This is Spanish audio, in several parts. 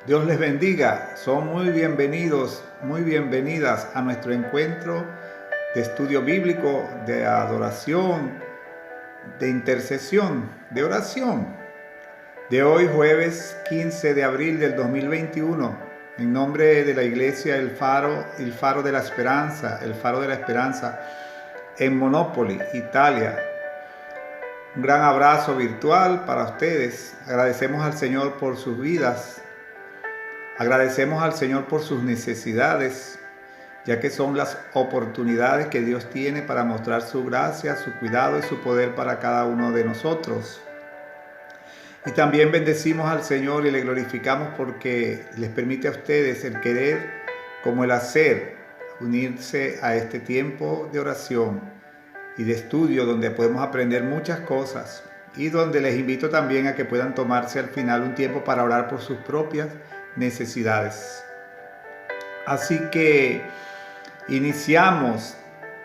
Dios les bendiga. Son muy bienvenidos, muy bienvenidas a nuestro encuentro de estudio bíblico, de adoración, de intercesión, de oración. De hoy, jueves 15 de abril del 2021, en nombre de la iglesia El Faro de la Esperanza, el Faro de la Esperanza, en Monopoli, Italia. Un gran abrazo virtual para ustedes. Agradecemos al Señor por sus vidas. Agradecemos al Señor por sus necesidades, ya que son las oportunidades que Dios tiene para mostrar su gracia, su cuidado y su poder para cada uno de nosotros. Y también bendecimos al Señor y le glorificamos porque les permite a ustedes el querer como el hacer, unirse a este tiempo de oración y de estudio donde podemos aprender muchas cosas y donde les invito también a que puedan tomarse al final un tiempo para orar por sus propias necesidades. Así que iniciamos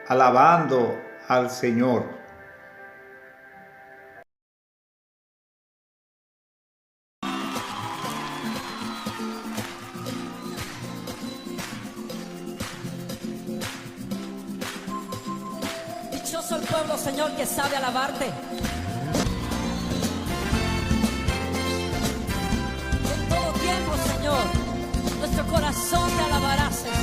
alabando al Señor. Dichoso el pueblo, Señor, que sabe alabarte. En todo tiempo, Señor, nuestro corazón te alabará, Señor.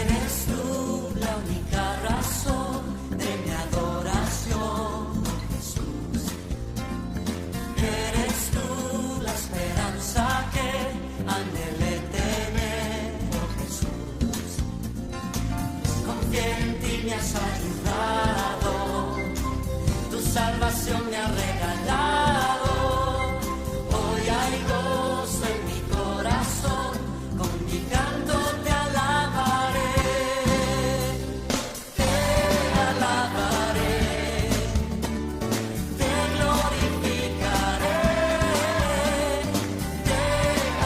Eres tú la única razón de mi adoración, Jesús. Eres tú la esperanza que anhelé tener, oh Jesús. Confía en ti, me has ayudado, tu salvación me ha regalado. Hoy hay gozo en mi corazón, con mi canto te alabaré, te glorificaré, te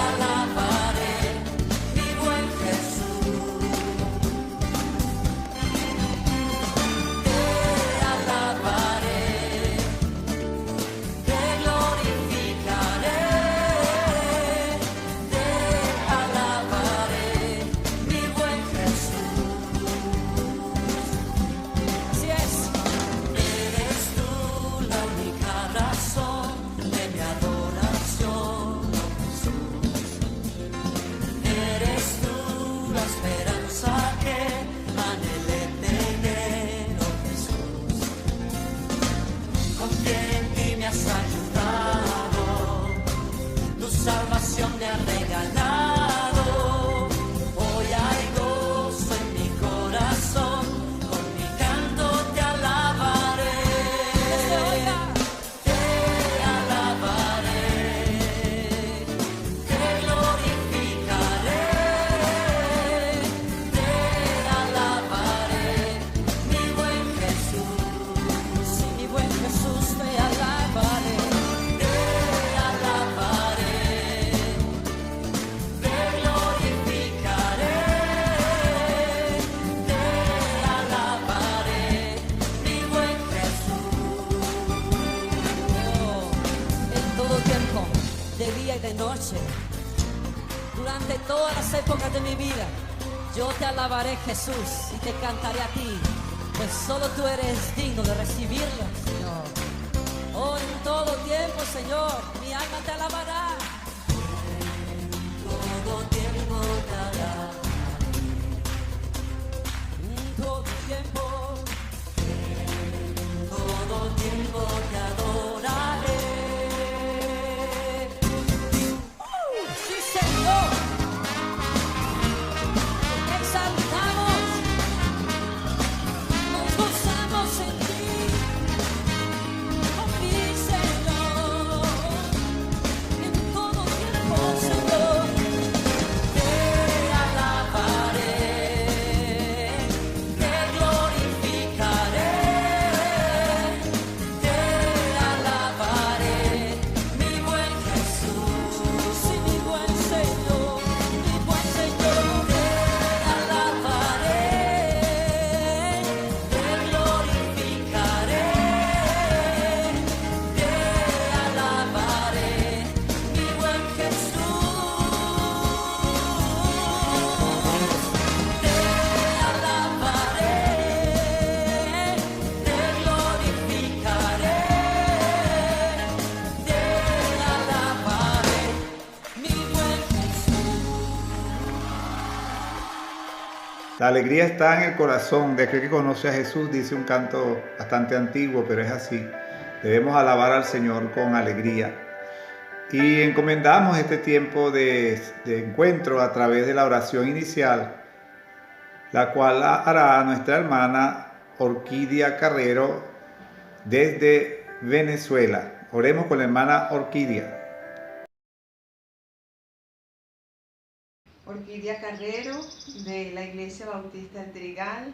alabaré, mi buen Jesús. Te alabaré, te glorificaré, te alabaré, mi buen Jesús. Así es. Eres tú la única razón de mi adoración, oh Jesús. Eres tú la esperanza que anhelé tener, oh Jesús. Confía en ti, me has ayudado, tu salvación me ha regalado. Hoy hay gozo en mi corazón, con mi canto te alabaré, te alabaré, te glorificaré, te alabaré, mi buen Jesús. Mi buen Jesús, te alabaré. Te alabaré, te glorificaré, te alabaré, mi buen Jesús. Oh, en todo tiempo, de día y de noche, durante todas las épocas de mi vida, yo te alabaré, Jesús, y te cantaré a ti, pues solo tú eres digno de recibirlo, Señor. Oh, en todo tiempo, Señor, mi alma te alabará. Todo tiempo te alabaré, En todo tiempo, todo tiempo te adoraré. sí, Señor. Exaltamos, nos gozamos en ti. Oh, mi Señor, en todo tiempo, Señor. Te alabaré, te glorificaré, La alegría está en el corazón de aquel que conoce a Jesús, dice un canto bastante antiguo, pero es así. Debemos alabar al Señor con alegría. Y encomendamos este tiempo de encuentro a través de la oración inicial, la cual hará nuestra hermana Orquídea Carrero desde Venezuela. Oremos con la hermana Orquídea. Orquídea Carrero, de la Iglesia Bautista del Trigal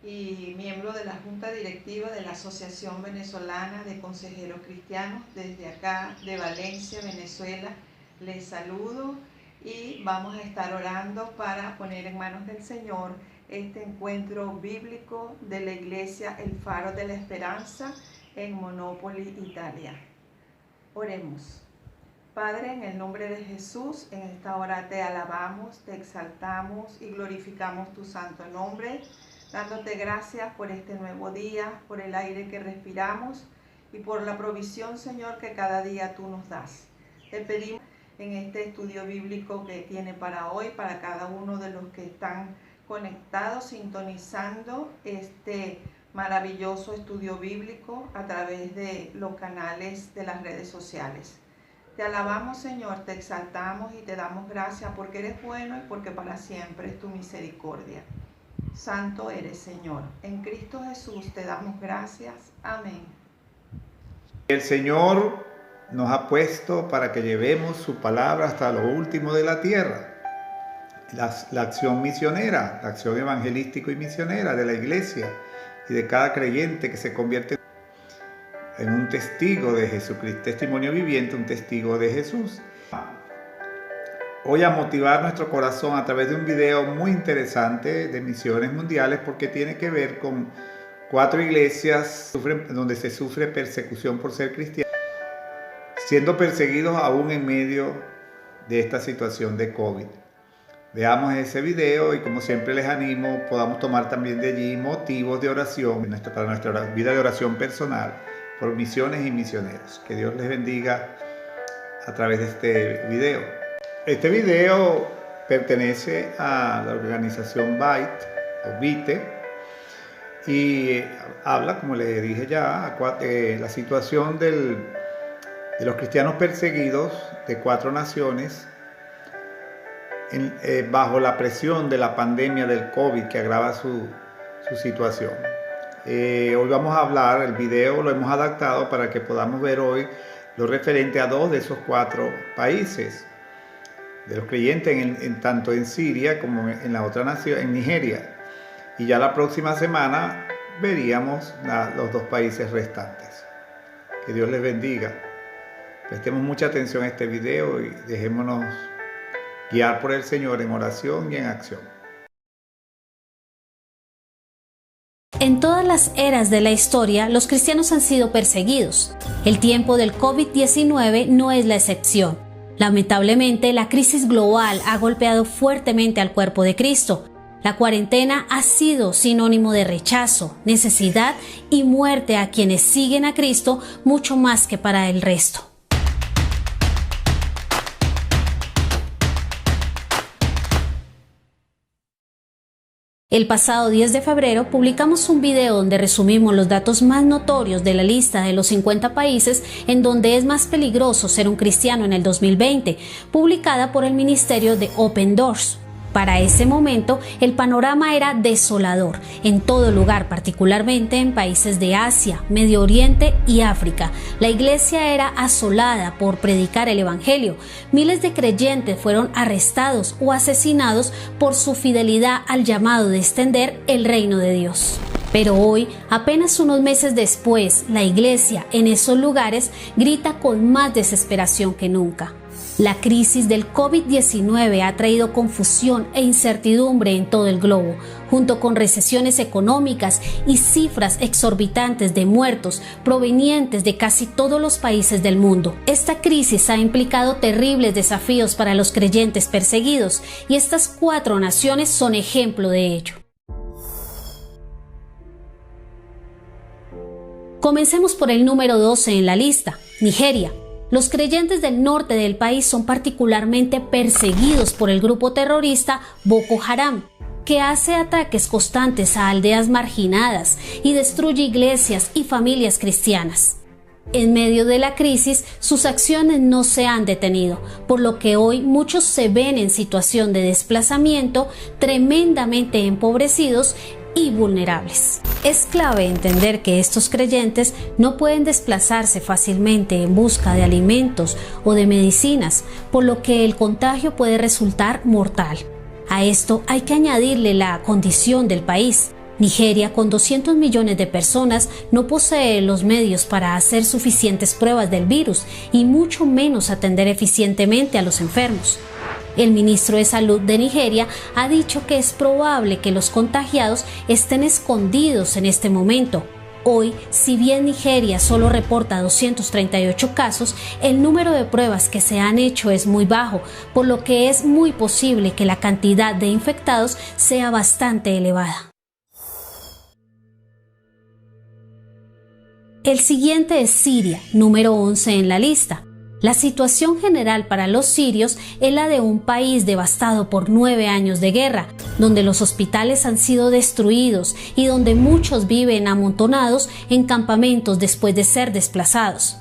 y miembro de la Junta Directiva de la Asociación Venezolana de Consejeros Cristianos. Desde acá, de Valencia, Venezuela, les saludo y vamos a estar orando para poner en manos del Señor este encuentro bíblico de la Iglesia El Faro de la Esperanza en Monopoli, Italia. Oremos. Padre, en el nombre de Jesús, en esta hora te alabamos, te exaltamos y glorificamos tu santo nombre, dándote gracias por este nuevo día, por el aire que respiramos y por la provisión, Señor, que cada día tú nos das. Te pedimos en este estudio bíblico que tiene para hoy, para cada uno de los que están conectados, sintonizando este maravilloso estudio bíblico a través de los canales de las redes sociales. Te alabamos, Señor, te exaltamos y te damos gracias porque eres bueno y porque para siempre es tu misericordia. Santo eres, Señor. En Cristo Jesús te damos gracias. Amén. El Señor nos ha puesto para que llevemos su palabra hasta lo último de la tierra. La acción misionera, la acción evangelístico y misionera de la iglesia y de cada creyente que se convierte en un testigo de Jesucristo, testimonio viviente, un testigo de Jesús. Hoy a motivar nuestro corazón a través de un video muy interesante de misiones mundiales, porque tiene que ver con 4 iglesias donde se sufre persecución por ser cristiano, siendo perseguidos aún en medio de esta situación de COVID. Veamos ese video y, como siempre les animo, podamos tomar también de allí motivos de oración para nuestra vida de oración personal por misiones y misioneros. Que Dios les bendiga a través de este video. Este video pertenece a la organización BITE y habla, como les dije ya, de la situación de los cristianos perseguidos de 4 naciones bajo la presión de la pandemia del COVID que agrava su situación. Hoy vamos a hablar, el video lo hemos adaptado para que podamos ver hoy lo referente a 2 de esos 4 países, de los creyentes tanto en Siria como en la otra nación, en Nigeria. Y ya la próxima semana veríamos los 2 países restantes. Que Dios les bendiga. Prestemos mucha atención a este video y dejémonos guiar por el Señor en oración y en acción. En todas las eras de la historia, los cristianos han sido perseguidos. El tiempo del COVID-19 no es la excepción. Lamentablemente, la crisis global ha golpeado fuertemente al cuerpo de Cristo. La cuarentena ha sido sinónimo de rechazo, necesidad y muerte a quienes siguen a Cristo mucho más que para el resto. El pasado 10 de febrero publicamos un video donde resumimos los datos más notorios de la lista de los 50 países en donde es más peligroso ser un cristiano en el 2020, publicada por el Ministerio de Open Doors. Para ese momento, el panorama era desolador en todo lugar, particularmente en países de Asia, Medio Oriente y África. La iglesia era asolada por predicar el evangelio. Miles de creyentes fueron arrestados o asesinados por su fidelidad al llamado de extender el reino de Dios. Pero hoy, apenas unos meses después, la iglesia en esos lugares grita con más desesperación que nunca. La crisis del COVID-19 ha traído confusión e incertidumbre en todo el globo, junto con recesiones económicas y cifras exorbitantes de muertos provenientes de casi todos los países del mundo. Esta crisis ha implicado terribles desafíos para los creyentes perseguidos, y estas 4 naciones son ejemplo de ello. Comencemos por el número 12 en la lista, Nigeria. Los creyentes del norte del país son particularmente perseguidos por el grupo terrorista Boko Haram. que hace ataques constantes a aldeas marginadas y destruye iglesias y familias cristianas. En medio de la crisis, sus acciones no se han detenido, por lo que hoy muchos se ven en situación de desplazamiento, tremendamente empobrecidos y vulnerables. Es clave entender que estos creyentes no pueden desplazarse fácilmente en busca de alimentos o de medicinas, por lo que el contagio puede resultar mortal. A esto hay que añadirle la condición del país. Nigeria, con 200 millones de personas, no posee los medios para hacer suficientes pruebas del virus y mucho menos atender eficientemente a los enfermos. El ministro de Salud de Nigeria ha dicho que es probable que los contagiados estén escondidos en este momento. Hoy, si bien Nigeria solo reporta 238 casos, el número de pruebas que se han hecho es muy bajo, por lo que es muy posible que la cantidad de infectados sea bastante elevada. El siguiente es Siria, número 11 en la lista. La situación general para los sirios es la de un país devastado por 9 años de guerra, donde los hospitales han sido destruidos y donde muchos viven amontonados en campamentos después de ser desplazados.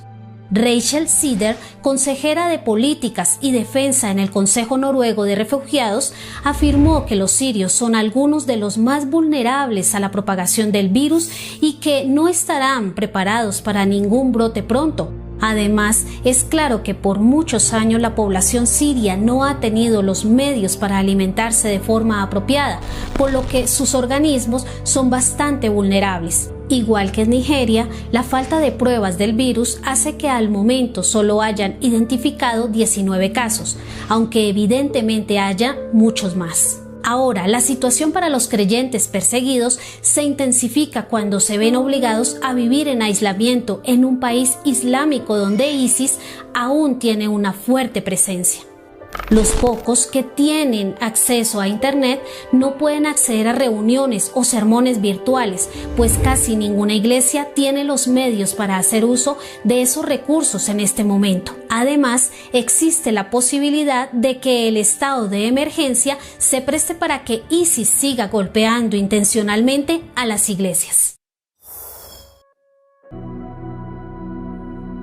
Rachel Sider, consejera de Políticas y Defensa en el Consejo Noruego de Refugiados, afirmó que los sirios son algunos de los más vulnerables a la propagación del virus y que no estarán preparados para ningún brote pronto. Además, es claro que por muchos años la población siria no ha tenido los medios para alimentarse de forma apropiada, por lo que sus organismos son bastante vulnerables. Igual que en Nigeria, la falta de pruebas del virus hace que al momento solo hayan identificado 19 casos, aunque evidentemente haya muchos más. Ahora, la situación para los creyentes perseguidos se intensifica cuando se ven obligados a vivir en aislamiento en un país islámico donde ISIS aún tiene una fuerte presencia. Los pocos que tienen acceso a Internet no pueden acceder a reuniones o sermones virtuales, pues casi ninguna iglesia tiene los medios para hacer uso de esos recursos en este momento. Además, existe la posibilidad de que el estado de emergencia se preste para que ISIS siga golpeando intencionalmente a las iglesias.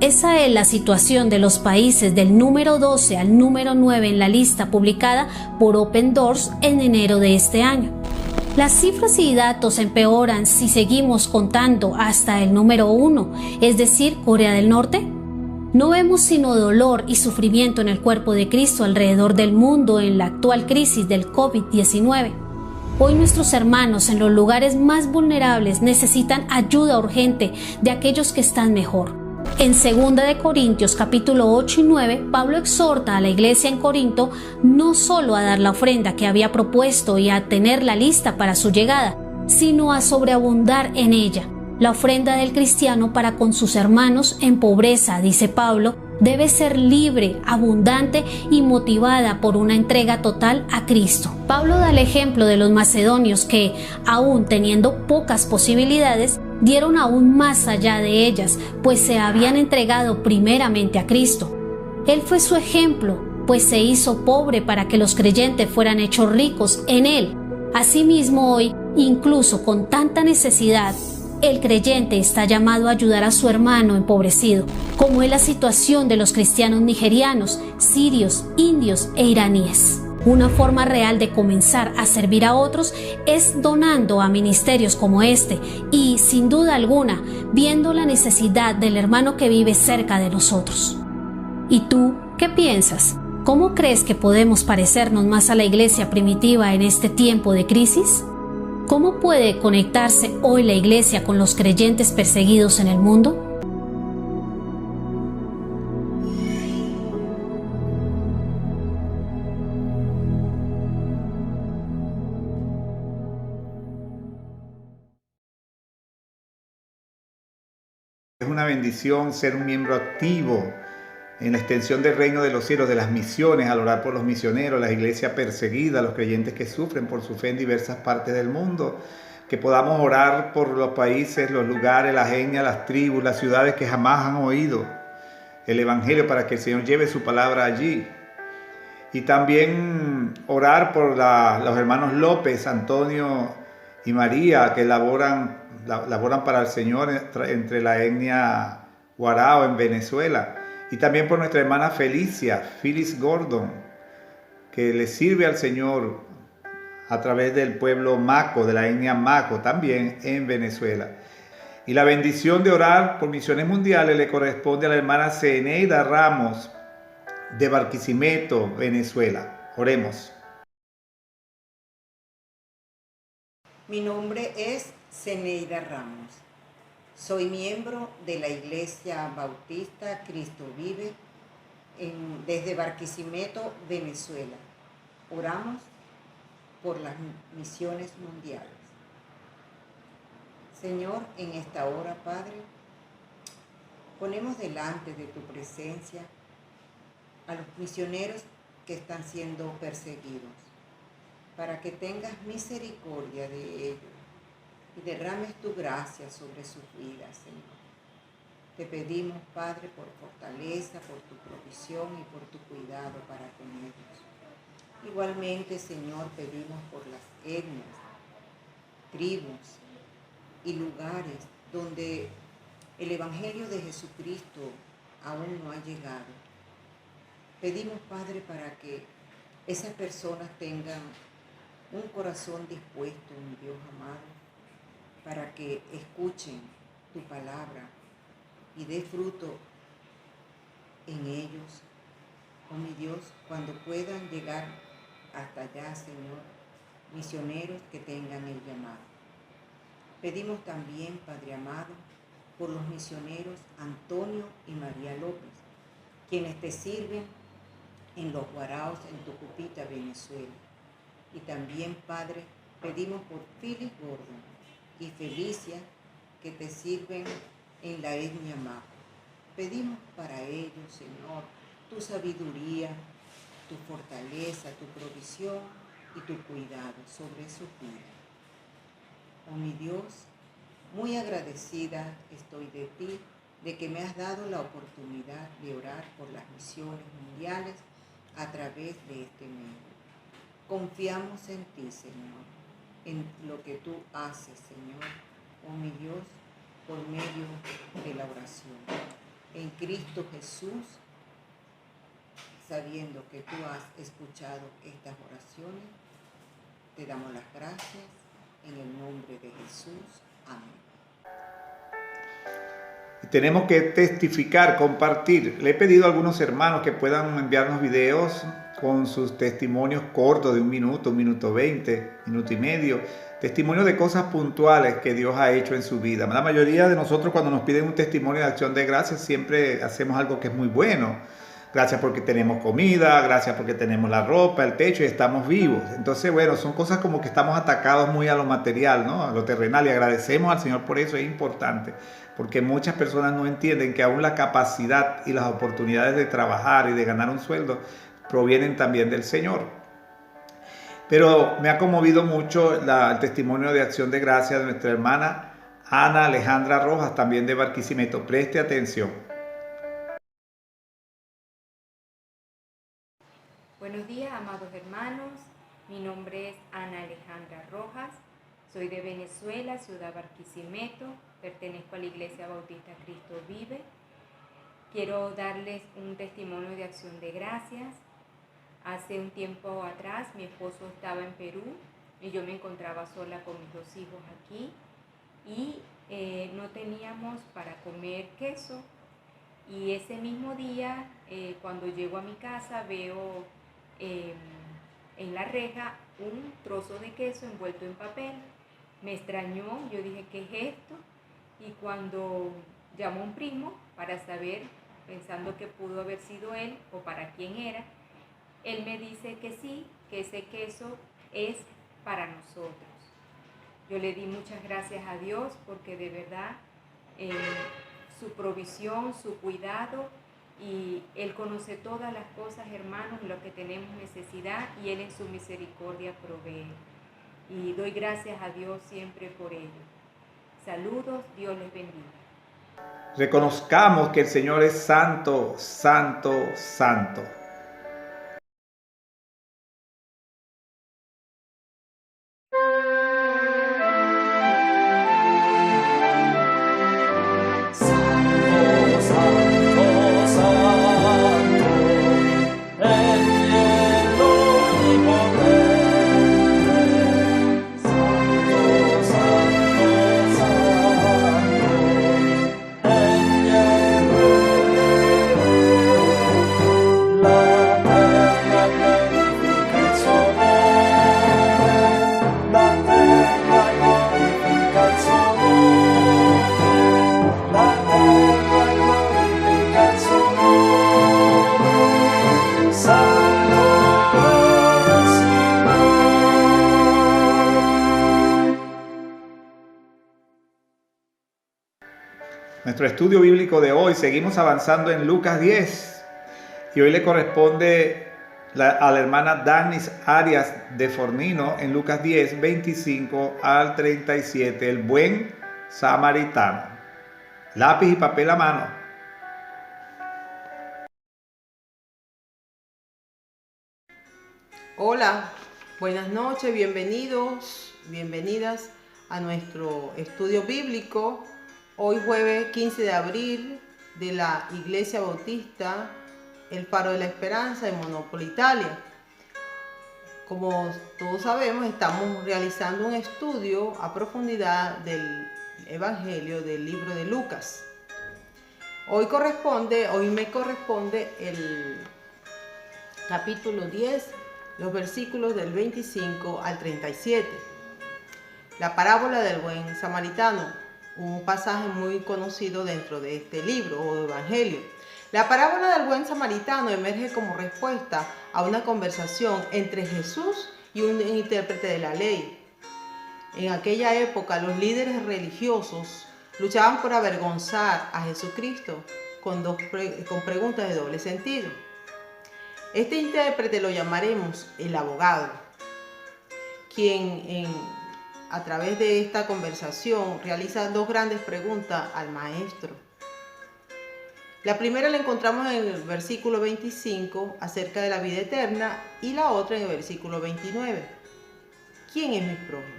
Esa es la situación de los países del número 12 al número 9 en la lista publicada por Open Doors en enero de este año. Las cifras y datos empeoran si seguimos contando hasta el número 1, es decir, Corea del Norte. No vemos sino dolor y sufrimiento en el cuerpo de Cristo alrededor del mundo en la actual crisis del COVID-19. Hoy nuestros hermanos en los lugares más vulnerables necesitan ayuda urgente de aquellos que están mejor. En 2 de Corintios capítulo 8 y 9, Pablo exhorta a la iglesia en Corinto no solo a dar la ofrenda que había propuesto y a tener la lista para su llegada, sino a sobreabundar en ella. La ofrenda del cristiano para con sus hermanos en pobreza, dice Pablo, debe ser libre, abundante y motivada por una entrega total a Cristo. Pablo da el ejemplo de los macedonios que, aún teniendo pocas posibilidades, dieron aún más allá de ellas, pues se habían entregado primeramente a Cristo. Él fue su ejemplo, pues se hizo pobre para que los creyentes fueran hechos ricos en Él. Asimismo hoy, incluso con tanta necesidad, el creyente está llamado a ayudar a su hermano empobrecido, como es la situación de los cristianos nigerianos, sirios, indios e iraníes. Una forma real de comenzar a servir a otros es donando a ministerios como este y, sin duda alguna, viendo la necesidad del hermano que vive cerca de nosotros. ¿Y tú qué piensas? ¿Cómo crees que podemos parecernos más a la iglesia primitiva en este tiempo de crisis? ¿Cómo puede conectarse hoy la iglesia con los creyentes perseguidos en el mundo? Es una bendición ser un miembro activo en la extensión del reino de los cielos, de las misiones, al orar por los misioneros, las iglesias perseguidas, los creyentes que sufren por su fe en diversas partes del mundo, que podamos orar por los países, los lugares, las etnias, las tribus, las ciudades que jamás han oído el Evangelio para que el Señor lleve su palabra allí. Y también orar por los hermanos López, Antonio y María, que laboran para el Señor entre la etnia Guarao en Venezuela. Y también por nuestra hermana Felicia, Phyllis Gordon, que le sirve al Señor a través del pueblo Maco, de la etnia Maco, también en Venezuela. Y la bendición de orar por misiones mundiales le corresponde a la hermana Zeneida Ramos, de Barquisimeto, Venezuela. Oremos. Mi nombre es Zeneida Ramos. Soy miembro de la Iglesia Bautista Cristo Vive desde Barquisimeto, Venezuela. Oramos por las misiones mundiales. Señor, en esta hora, Padre, ponemos delante de tu presencia a los misioneros que están siendo perseguidos, para que tengas misericordia de ellos y derrames tu gracia sobre sus vidas, Señor. Te pedimos, Padre, por fortaleza, por tu provisión y por tu cuidado para con ellos. Igualmente, Señor, pedimos por las etnias, tribus y lugares donde el Evangelio de Jesucristo aún no ha llegado. Pedimos, Padre, para que esas personas tengan un corazón dispuesto, mi Dios amado, para que escuchen tu palabra y dé fruto en ellos, oh mi Dios, cuando puedan llegar hasta allá, Señor, misioneros que tengan el llamado. Pedimos también, Padre amado, por los misioneros Antonio y María López, quienes te sirven en los Guaraos, en Tucupita, Venezuela. Y también, Padre, pedimos por Phyllis Gordon y Felicia, que te sirven en la etnia Maco. Pedimos para ellos, Señor, tu sabiduría, tu fortaleza, tu provisión y tu cuidado sobre sus vidas. Oh mi Dios, muy agradecida estoy de ti, de que me has dado la oportunidad de orar por las misiones mundiales a través de este medio. Confiamos en ti, Señor, en lo que tú haces, Señor, oh mi Dios, por medio de la oración. En Cristo Jesús, sabiendo que tú has escuchado estas oraciones, te damos las gracias en el nombre de Jesús. Amén. Tenemos que testificar, compartir. Le he pedido a algunos hermanos que puedan enviarnos videos con sus testimonios cortos de 1 minuto 20, minuto y medio. Testimonios de cosas puntuales que Dios ha hecho en su vida. La mayoría de nosotros, cuando nos piden un testimonio de acción de gracias, siempre hacemos algo que es muy bueno. Gracias porque tenemos comida, gracias porque tenemos la ropa, el techo y estamos vivos. Entonces, bueno, son cosas como que estamos atacados muy a lo material, ¿no? A lo terrenal, y agradecemos al Señor por eso, es importante. Porque muchas personas no entienden que aún la capacidad y las oportunidades de trabajar y de ganar un sueldo provienen también del Señor. Pero me ha conmovido mucho el testimonio de acción de gracias de nuestra hermana Ana Alejandra Rojas, también de Barquisimeto. Preste atención. Buenos días, amados hermanos. Mi nombre es Ana Alejandra Rojas. Soy de Venezuela, ciudad Barquisimeto. Pertenezco a la Iglesia Bautista Cristo Vive. Quiero darles un testimonio de acción de gracias. Hace un tiempo atrás mi esposo estaba en Perú y yo me encontraba sola con mis 2 hijos aquí y no teníamos para comer queso. Y ese mismo día, cuando llego a mi casa, veo en la reja un trozo de queso envuelto en papel. Me extrañó, yo dije, ¿qué es esto? Y cuando llamó a un primo para saber, pensando que pudo haber sido él o para quién era, él me dice que sí, que ese queso es para nosotros. Yo le di muchas gracias a Dios porque de verdad su provisión, su cuidado, y Él conoce todas las cosas, hermanos, lo que tenemos necesidad, y Él en su misericordia provee. Y doy gracias a Dios siempre por ello. Saludos, Dios les bendiga. Reconozcamos que el Señor es santo, santo, santo. nuestro estudio bíblico de hoy seguimos avanzando en Lucas 10 y hoy le corresponde a la hermana Danis Arias de Fornino en Lucas 10, 25 al 37, el buen samaritano. Lápiz y papel a mano. Hola, buenas noches, bienvenidos, bienvenidas a nuestro estudio bíblico. Hoy jueves 15 de abril de la Iglesia Bautista El Faro de la Esperanza en Monópoli, Italia. Como todos sabemos, estamos realizando un estudio a profundidad del Evangelio del libro de Lucas. Hoy me corresponde el capítulo 10, los versículos del 25 al 37. La parábola del buen samaritano, un pasaje muy conocido dentro de este libro o evangelio. La parábola del buen samaritano emerge como respuesta a una conversación entre Jesús y un intérprete de la ley. En aquella época, los líderes religiosos luchaban por avergonzar a Jesucristo con preguntas de doble sentido. Este intérprete lo llamaremos el abogado, quien a través de esta conversación realiza dos grandes preguntas al maestro. La primera la encontramos en el versículo 25 acerca de la vida eterna y la otra en el versículo 29. ¿Quién es mi prójimo?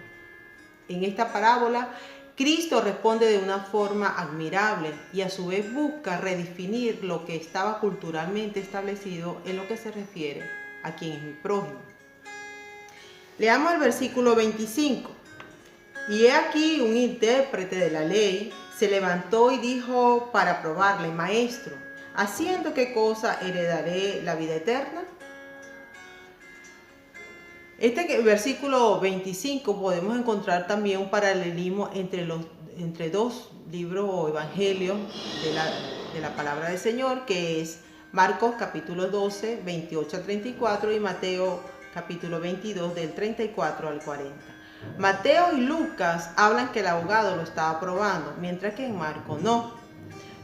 En esta parábola, Cristo responde de una forma admirable y a su vez busca redefinir lo que estaba culturalmente establecido en lo que se refiere a quién es mi prójimo. Leamos el versículo 25. Y he aquí un intérprete de la ley se levantó y dijo para probarle: Maestro, ¿haciendo qué cosa heredaré la vida eterna? Este versículo 25 podemos encontrar también un paralelismo entre dos libros o evangelios de la palabra del Señor, que es Marcos capítulo 12, 28 al 34 y Mateo capítulo 22 del 34 al 40. Mateo y Lucas hablan que el abogado lo estaba probando, mientras que en Marcos no.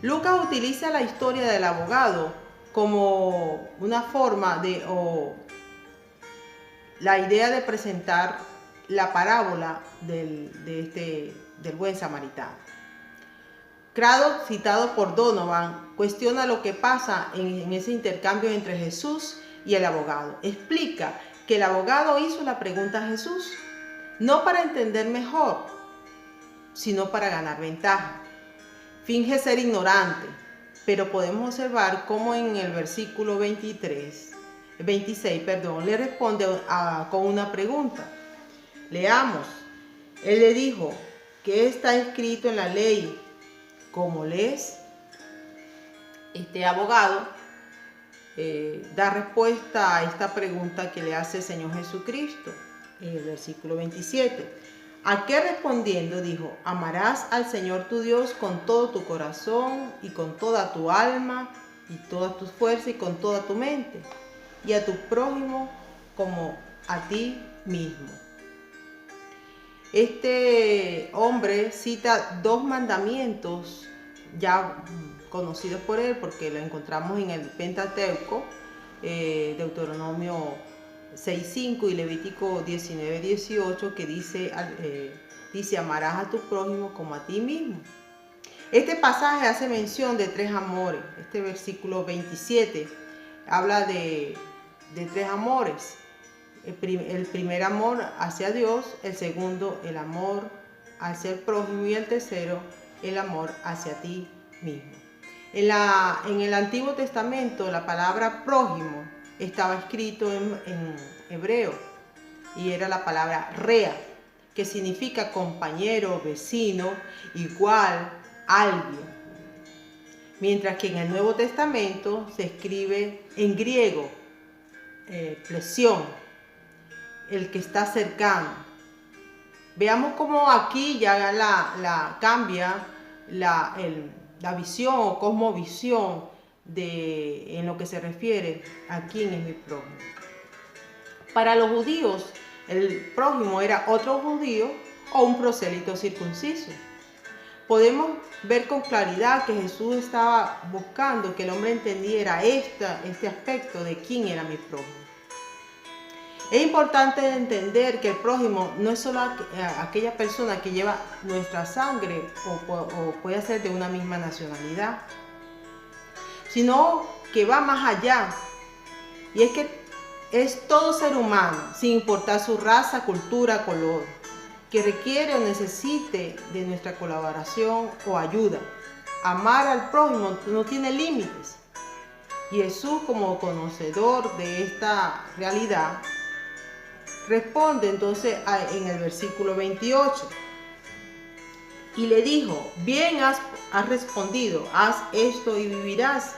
Lucas utiliza la historia del abogado como una forma la idea de presentar la parábola del buen samaritano. Craddock, citado por Donovan, cuestiona lo que pasa en ese intercambio entre Jesús y el abogado. Explica que el abogado hizo la pregunta a Jesús, no para entender mejor, sino para ganar ventaja. Finge ser ignorante, pero podemos observar cómo en el versículo 26, le responde con una pregunta. Leamos. Él le dijo: ¿qué está escrito en la ley? ¿Cómo lees? Este abogado da respuesta a esta pregunta que le hace el Señor Jesucristo en el versículo 27. ¿A qué respondiendo dijo? Amarás al Señor tu Dios con todo tu corazón y con toda tu alma y todas tus fuerzas y con toda tu mente, y a tu prójimo como a ti mismo. Este hombre cita dos mandamientos ya conocidos por él, porque lo encontramos en el Pentateuco, Deuteronomio 6:5 y Levítico 19:18, que dice amarás a tu prójimo como a ti mismo. Este pasaje hace mención de tres amores. Este versículo 27 habla de tres amores. El primer amor hacia Dios, el segundo el amor hacia el prójimo y el tercero el amor hacia ti mismo. En el Antiguo Testamento la palabra prójimo estaba escrito en hebreo y era la palabra rea, que significa compañero, vecino, igual, alguien. Mientras que en el Nuevo Testamento se escribe en griego, plesión, el que está cercano. Veamos cómo aquí ya cambia la visión o cosmovisión en lo que se refiere a quién es mi prójimo. Para los judíos, el prójimo era otro judío o un prosélito circunciso. podemos ver con claridad que Jesús estaba buscando que el hombre entendiera este aspecto de quién era mi prójimo. Es importante entender que el prójimo no es solo aquella persona que lleva nuestra sangre o puede ser de una misma nacionalidad, sino que va más allá. Y es que es todo ser humano, sin importar su raza, cultura, color, que requiere o necesite de nuestra colaboración o ayuda. Amar al prójimo no tiene límites. Y Jesús, como conocedor de esta realidad, responde entonces en el versículo 28. Y le dijo: bien has respondido, haz esto y vivirás.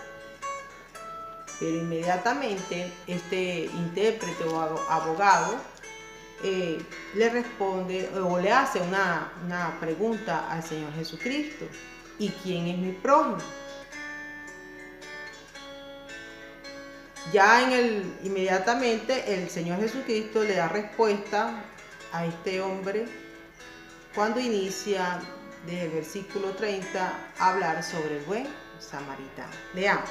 Pero inmediatamente este intérprete o abogado le responde o le hace una pregunta al Señor Jesucristo: ¿y quién es mi prójimo? Ya inmediatamente el Señor Jesucristo le da respuesta a este hombre cuando inicia desde el versículo 30 a hablar sobre el buen samaritano. Leamos.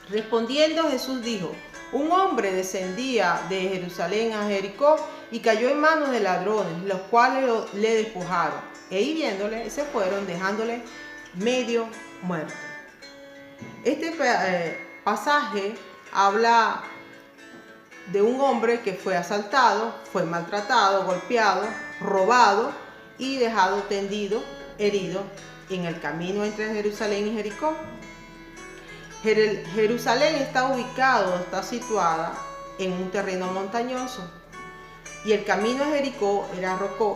Respondiendo Jesús dijo: un hombre descendía de Jerusalén a Jericó y cayó en manos de ladrones, los cuales le despojaron, e hiriéndole se fueron, dejándole medio muerto. Este pasaje habla de un hombre que fue asaltado, fue maltratado, golpeado, robado y dejado tendido, herido, en el camino entre Jerusalén y Jericó. Jerusalén está situada en un terreno montañoso y el camino a Jericó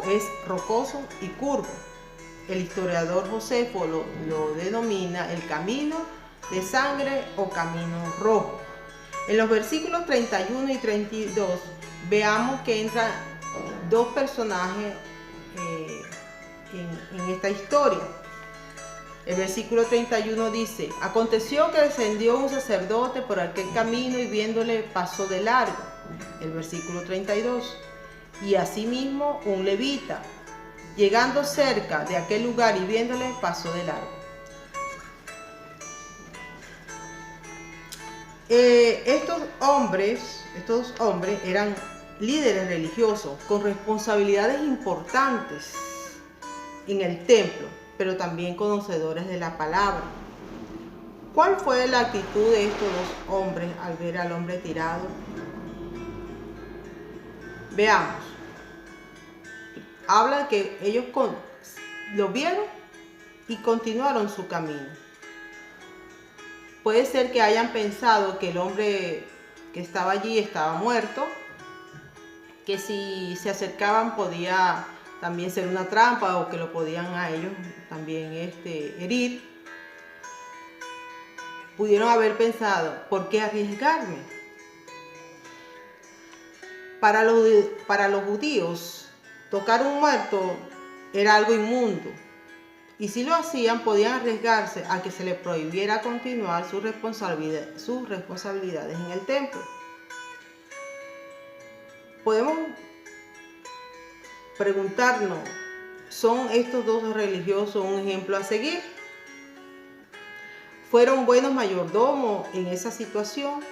es rocoso y curvo. El historiador Josefo lo denomina el camino de sangre o camino rojo. En los versículos 31 y 32 veamos que entran dos personajes en esta historia. El versículo 31 dice: aconteció que descendió un sacerdote por aquel camino y viéndole pasó de largo. El versículo 32: y asimismo un levita, llegando cerca de aquel lugar y viéndole pasó de largo. Estos hombres eran líderes religiosos con responsabilidades importantes en el templo, pero también conocedores de la palabra. ¿Cuál fue la actitud de estos dos hombres al ver al hombre tirado? Veamos. Habla que ellos lo vieron y continuaron su camino. Puede ser que hayan pensado que el hombre que estaba allí estaba muerto, que si se acercaban podía también ser una trampa o que lo podían a ellos también herir. Pudieron haber pensado: ¿por qué arriesgarme? Para los judíos, tocar un muerto era algo inmundo. Y si lo hacían, podían arriesgarse a que se les prohibiera continuar sus responsabilidades en el templo. Podemos preguntarnos: ¿son estos dos religiosos un ejemplo a seguir? ¿Fueron buenos mayordomos en esa situación?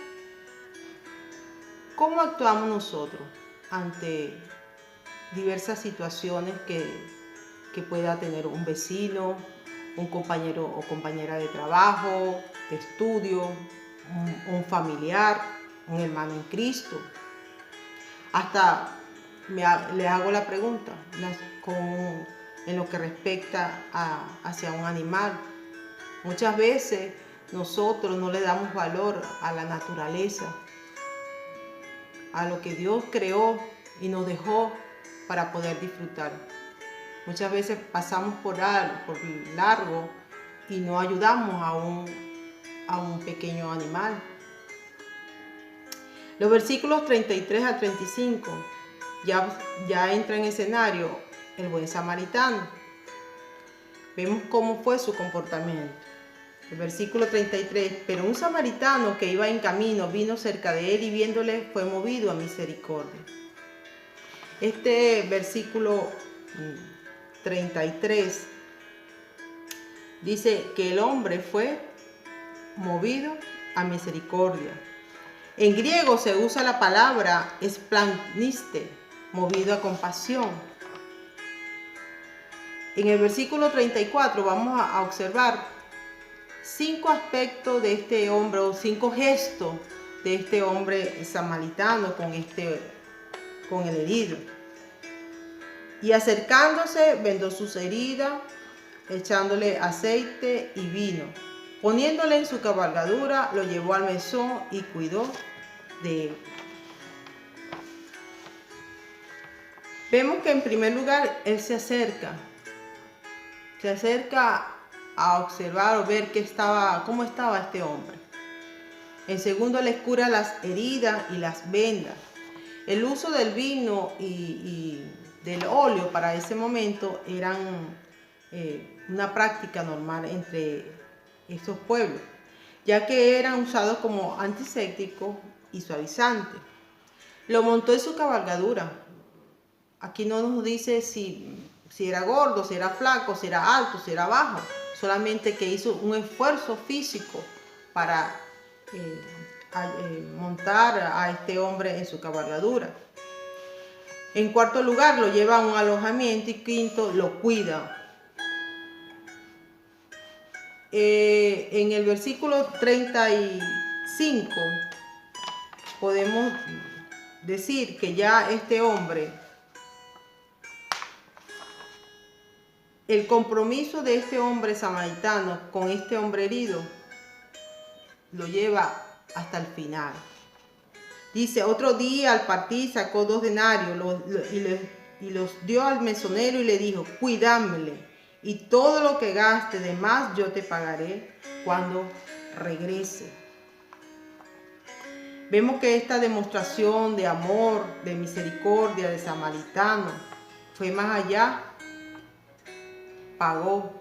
¿Cómo actuamos nosotros ante diversas situaciones que pueda tener un vecino, un compañero o compañera de trabajo, de estudio, un familiar, un hermano en Cristo? Hasta le hago la pregunta en lo que respecta hacia un animal. Muchas veces nosotros no le damos valor a la naturaleza, a lo que Dios creó y nos dejó para poder disfrutar. Muchas veces pasamos por largo y no ayudamos a un pequeño animal. Los versículos 33 a 35 ya entra en escenario el buen samaritano. Vemos cómo fue su comportamiento. El versículo 33: pero un samaritano que iba en camino vino cerca de él y viéndole fue movido a misericordia. Este versículo 33 dice que el hombre fue movido a misericordia. En griego se usa la palabra esplaniste, movido a compasión. En el versículo 34 vamos a observar 5 aspectos de este hombre, o 5 gestos de este hombre samaritano con el herido. Y acercándose, vendó sus heridas, echándole aceite y vino. Poniéndole en su cabalgadura, lo llevó al mesón y cuidó de él. Vemos que en primer lugar él se acerca a observar o ver cómo estaba este hombre. En segundo, les cura las heridas y las vendas. El uso del vino y del óleo para ese momento eran una práctica normal entre estos pueblos, ya que eran usados como antisépticos y suavizantes. Lo montó en su cabalgadura. Aquí no nos dice si era gordo, si era flaco, si era alto, si era bajo. Solamente que hizo un esfuerzo físico para montar a este hombre en su cabalgadura. En cuarto lugar, lo lleva a un alojamiento, y quinto, lo cuida. En el versículo 35 podemos decir que ya este hombre, el compromiso de este hombre samaritano con este hombre herido lo lleva hasta el final. Dice, otro día al partir sacó 2 denarios y los dio al mesonero y le dijo, cuídamele, y todo lo que gaste de más yo te pagaré cuando regrese. Vemos que esta demostración de amor, de misericordia de samaritano fue más allá. Pagó,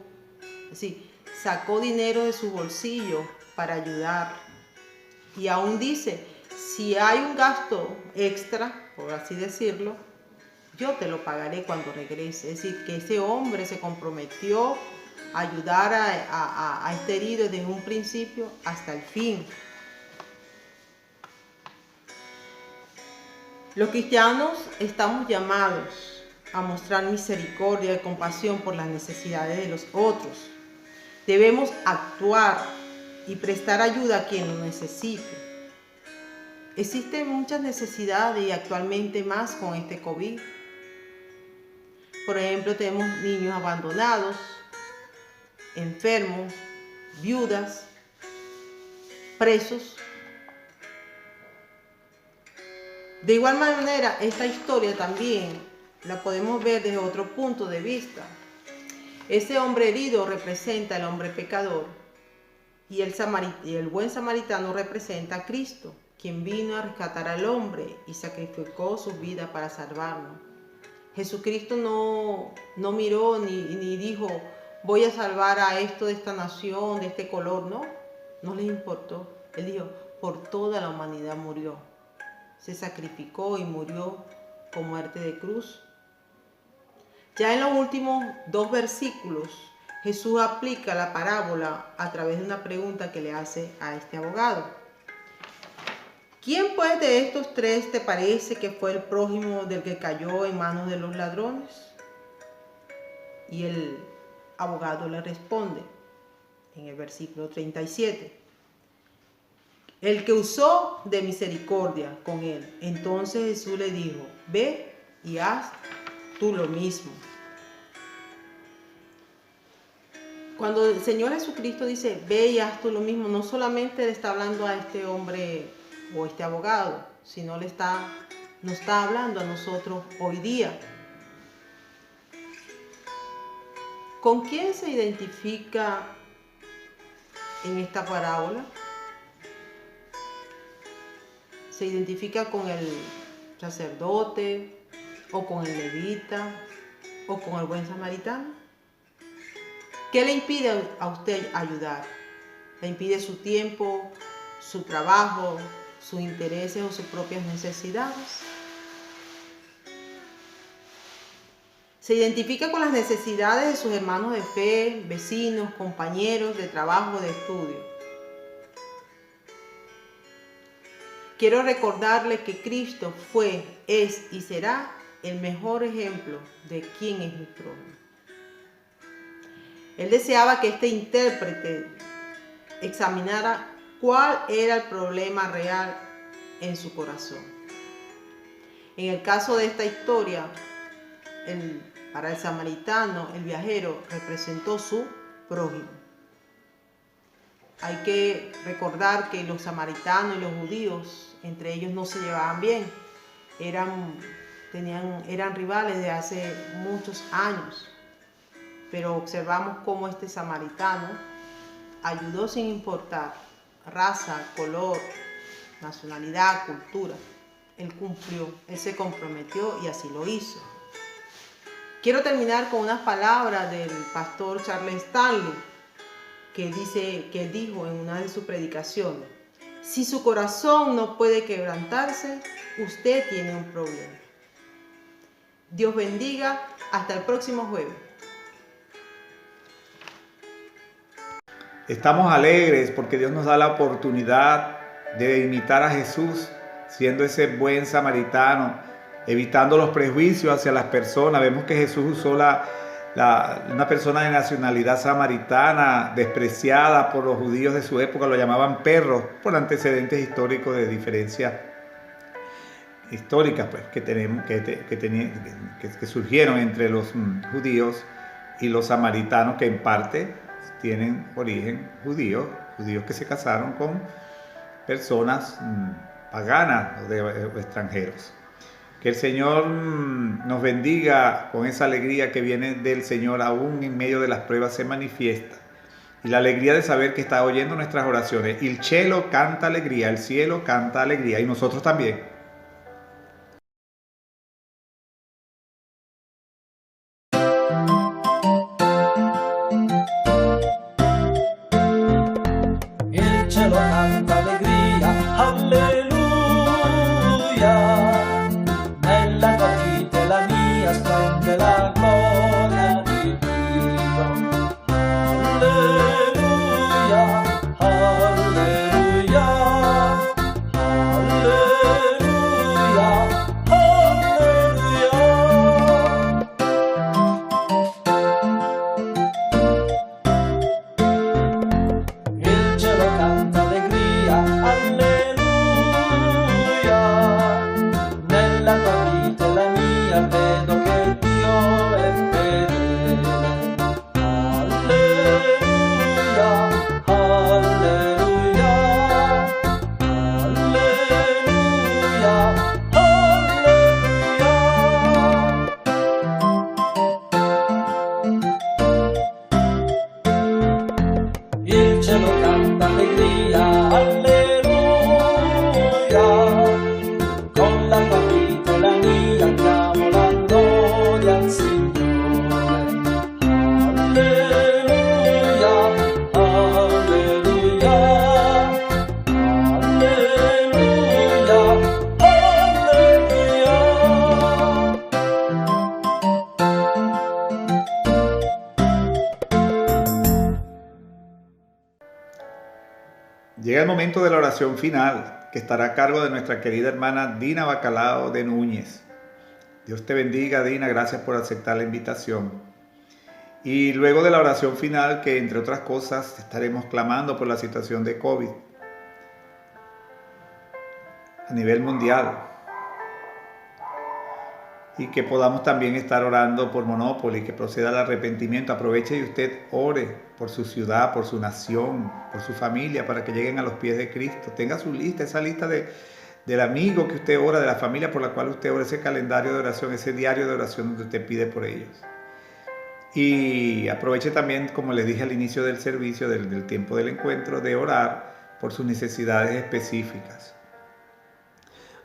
es decir, sacó dinero de su bolsillo para ayudar. Y aún dice, si hay un gasto extra, por así decirlo, yo te lo pagaré cuando regrese. Es decir, que ese hombre se comprometió a ayudar a este herido desde un principio hasta el fin. Los cristianos estamos llamados a mostrar misericordia y compasión por las necesidades de los otros. Debemos actuar y prestar ayuda a quien lo necesite. Existen muchas necesidades y actualmente más con este COVID. Por ejemplo, tenemos niños abandonados, enfermos, viudas, presos. De igual manera, esta historia también la podemos ver desde otro punto de vista. Ese hombre herido representa al hombre pecador y el buen samaritano representa a Cristo, quien vino a rescatar al hombre y sacrificó su vida para salvarlo. Jesucristo no miró ni dijo, voy a salvar a esto de esta nación, de este color. No les importó. Él dijo, por toda la humanidad murió. Se sacrificó y murió con muerte de cruz. Ya en los últimos 2 versículos, Jesús aplica la parábola a través de una pregunta que le hace a este abogado. ¿Quién pues de estos 3 te parece que fue el prójimo del que cayó en manos de los ladrones? Y el abogado le responde en el versículo 37. El que usó de misericordia con él. Entonces Jesús le dijo, ve y haz tú lo mismo. Cuando el Señor Jesucristo dice, ve y haz tú lo mismo, no solamente le está hablando a este hombre o este abogado, sino nos está hablando a nosotros hoy día. ¿Con quién se identifica en esta parábola? ¿Se identifica con el sacerdote o con el levita o con el buen samaritano? ¿Qué le impide a usted ayudar? ¿Le impide su tiempo, su trabajo, sus intereses o sus propias necesidades? Se identifica con las necesidades de sus hermanos de fe, vecinos, compañeros de trabajo, de estudio. Quiero recordarle que Cristo fue, es y será el mejor ejemplo de quién es mi prójimo. Él deseaba que este intérprete examinara cuál era el problema real en su corazón. En el caso de esta historia, para el samaritano, el viajero representó su prójimo. Hay que recordar que los samaritanos y los judíos, entre ellos no se llevaban bien. Eran rivales de hace muchos años. Pero observamos cómo este samaritano ayudó sin importar raza, color, nacionalidad, cultura. Él cumplió, él se comprometió y así lo hizo. Quiero terminar con unas palabras del pastor Charles Stanley, que dijo en una de sus predicaciones: si su corazón no puede quebrantarse, usted tiene un problema. Dios bendiga, hasta el próximo jueves. Estamos alegres porque Dios nos da la oportunidad de imitar a Jesús, siendo ese buen samaritano, evitando los prejuicios hacia las personas. Vemos que Jesús usó una persona de nacionalidad samaritana, despreciada por los judíos de su época, lo llamaban perros, por antecedentes históricos de diferencias históricas pues, que surgieron entre los judíos y los samaritanos, que en parte tienen origen judío, judíos que se casaron con personas paganas o extranjeros. Que el Señor nos bendiga con esa alegría que viene del Señor, aún en medio de las pruebas se manifiesta. Y la alegría de saber que está oyendo nuestras oraciones. Y el cielo canta alegría, el cielo canta alegría, y nosotros también. Il cielo canta allegria, alleluia. Nella tua vita e la mia splende la gloria di Dio. Alleluia, alleluia, alleluia, alleluia. Il cielo canta allegria, alleluia. Nella tua vita e la mia vedo che Dio è fedele. Alleluia, alleluia, alleluia, alleluia. Il cielo canta allegria, alleluia. Con la tua vita e la mia andiamo la gloria al Signore. Alleluia, alleluia, alleluia, alleluia. Llega el momento de la oración final, que estará a cargo de nuestra querida hermana Dina Bacalao de Núñez. Dios te bendiga, Dina, gracias por aceptar la invitación. Y luego de la oración final, que entre otras cosas estaremos clamando por la situación de COVID a nivel mundial. Y que podamos también estar orando por Monópolis, que proceda al arrepentimiento. Aproveche y usted ore por su ciudad, por su nación, por su familia, para que lleguen a los pies de Cristo. Tenga su lista, esa lista del amigo que usted ora, de la familia por la cual usted ora, ese calendario de oración, ese diario de oración donde usted pide por ellos. Y aproveche también, como les dije al inicio del servicio, del tiempo del encuentro, de orar por sus necesidades específicas.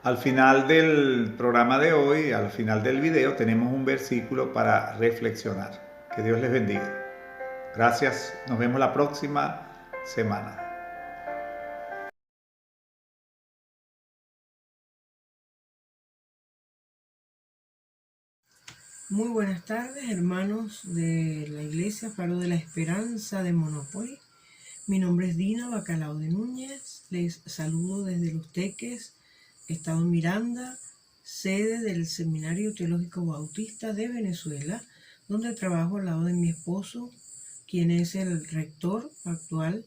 Al final del programa de hoy, al final del video, tenemos un versículo para reflexionar. Que Dios les bendiga. Gracias, nos vemos la próxima semana. Muy buenas tardes, hermanos de la Iglesia Faro de la Esperanza de Monópoli. Mi nombre es Dina Bacalao de Núñez. Les saludo desde Los Teques, Estado Miranda, sede del Seminario Teológico Bautista de Venezuela, donde trabajo al lado de mi esposo, quien es el rector actual,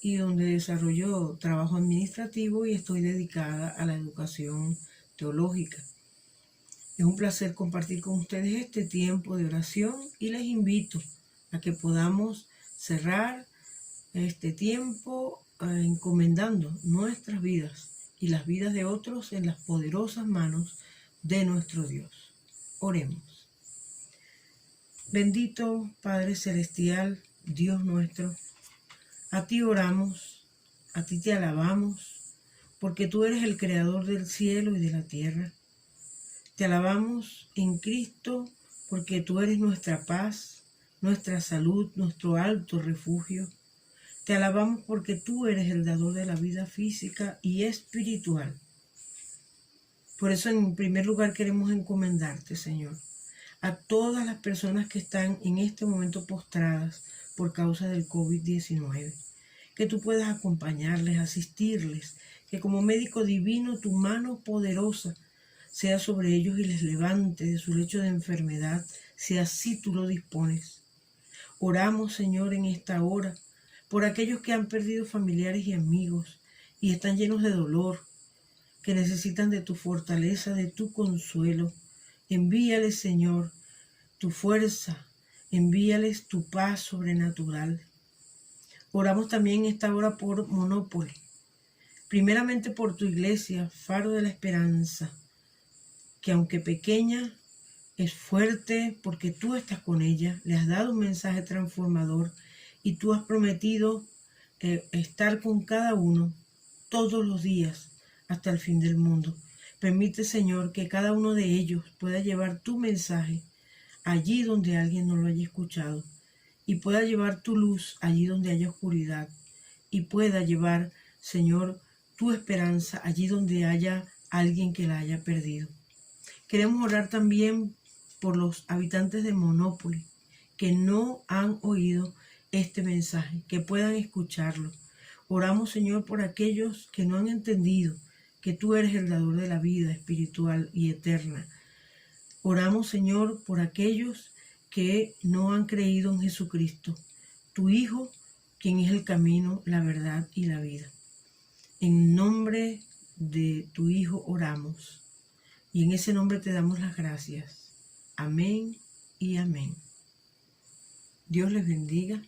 y donde desarrollo trabajo administrativo y estoy dedicada a la educación teológica. Es un placer compartir con ustedes este tiempo de oración y les invito a que podamos cerrar este tiempo encomendando nuestras vidas y las vidas de otros en las poderosas manos de nuestro Dios. Oremos. Bendito Padre Celestial, Dios nuestro, a ti oramos, a ti te alabamos, porque tú eres el creador del cielo y de la tierra. Te alabamos en Cristo porque tú eres nuestra paz, nuestra salud, nuestro alto refugio. Te alabamos porque tú eres el dador de la vida física y espiritual. Por eso en primer lugar queremos encomendarte, Señor, a todas las personas que están en este momento postradas por causa del COVID-19. Que tú puedas acompañarles, asistirles, que como médico divino tu mano poderosa sea sobre ellos y les levante de su lecho de enfermedad, si así tú lo dispones. Oramos, Señor, en esta hora, por aquellos que han perdido familiares y amigos y están llenos de dolor, que necesitan de tu fortaleza, de tu consuelo. Envíales, Señor, tu fuerza, envíales tu paz sobrenatural. Oramos también en esta hora por Monópoli, primeramente por tu iglesia, Faro de la Esperanza, que aunque pequeña, es fuerte porque tú estás con ella, le has dado un mensaje transformador y tú has prometido estar con cada uno todos los días hasta el fin del mundo. Permite, Señor, que cada uno de ellos pueda llevar tu mensaje allí donde alguien no lo haya escuchado y pueda llevar tu luz allí donde haya oscuridad y pueda llevar, Señor, tu esperanza allí donde haya alguien que la haya perdido. Queremos orar también por los habitantes de Monópoli que no han oído este mensaje, que puedan escucharlo. Oramos, Señor, por aquellos que no han entendido que tú eres el dador de la vida espiritual y eterna. Oramos, Señor, por aquellos que no han creído en Jesucristo, tu Hijo, quien es el camino, la verdad y la vida. En nombre de tu Hijo oramos. Y en ese nombre te damos las gracias. Amén y amén. Dios les bendiga.